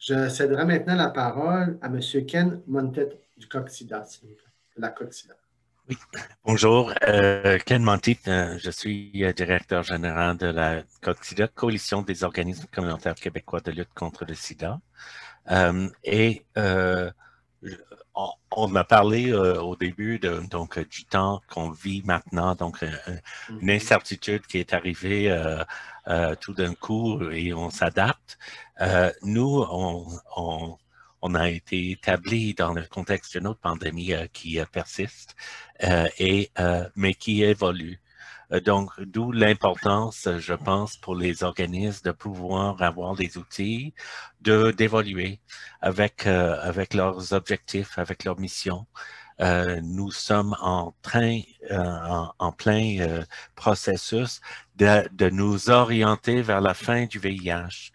Je céderai maintenant la parole à M. Ken Montet du Coxida, s'il vous plaît, de la Coxida. Oui, bonjour, Ken Monteith, je suis directeur général de la COXIDA, Coalition des organismes communautaires québécois de lutte contre le sida. Et je- on a parlé au début du temps qu'on vit maintenant, donc une incertitude qui est arrivée tout d'un coup et on s'adapte. Nous, on a été établi dans le contexte d'une autre pandémie qui persiste, mais qui évolue. Donc, d'où l'importance, je pense, pour les organismes de pouvoir avoir des outils d'évoluer avec leurs objectifs, avec leurs missions. Nous sommes en plein processus de nous orienter vers la fin du VIH.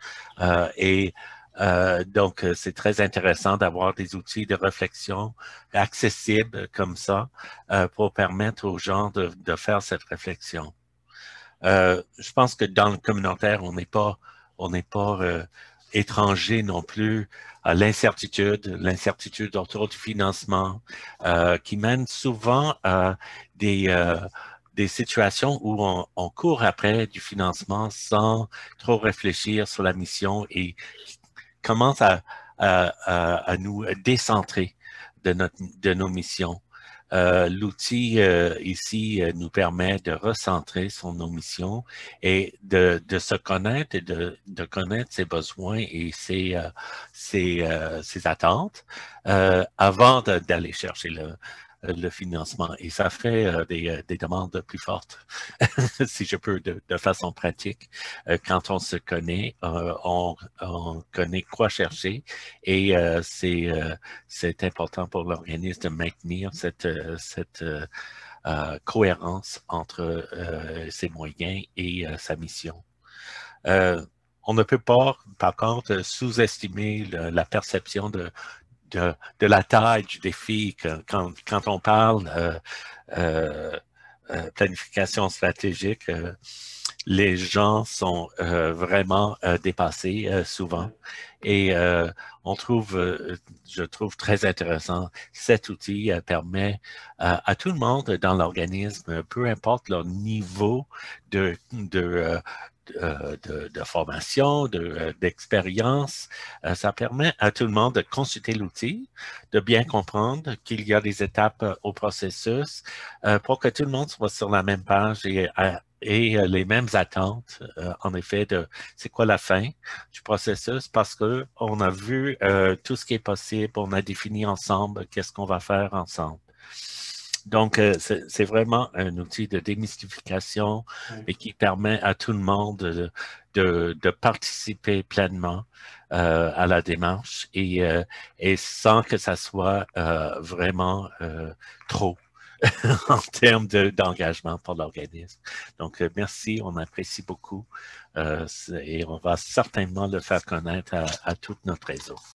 Donc, c'est très intéressant d'avoir des outils de réflexion accessibles comme ça pour permettre aux gens de faire cette réflexion. Je pense que dans le communautaire, on n'est pas étranger non plus à l'incertitude autour du financement, qui mène souvent à des situations où on court après du financement sans trop réfléchir sur la mission et commence à nous décentrer de nos missions. L'outil ici nous permet de recentrer sur nos missions et de se connaître et de connaître ses besoins et ses attentes avant d'aller chercher le financement. Et ça fait des demandes plus fortes, si je peux, de façon pratique. Quand on se connaît, on connaît quoi chercher et c'est important pour l'organisme de maintenir cette cohérence entre ses moyens et sa mission. On ne peut pas, par contre, sous-estimer la perception de la taille du défi quand on parle planification stratégique. Les gens sont vraiment dépassés souvent et je trouve très intéressant, cet outil permet à tout le monde dans l'organisme, peu importe leur niveau de formation, d'expérience. Ça permet à tout le monde de consulter l'outil, de bien comprendre qu'il y a des étapes au processus pour que tout le monde soit sur la même page et les mêmes attentes, en effet, de c'est quoi la fin du processus, parce que on a vu tout ce qui est possible, on a défini ensemble qu'est-ce qu'on va faire ensemble. Donc, c'est vraiment un outil de démystification et qui permet à tout le monde de participer pleinement à la démarche et sans que ça soit vraiment trop en termes d'engagement pour l'organisme. Donc, merci, on apprécie beaucoup et on va certainement le faire connaître à tout notre réseau.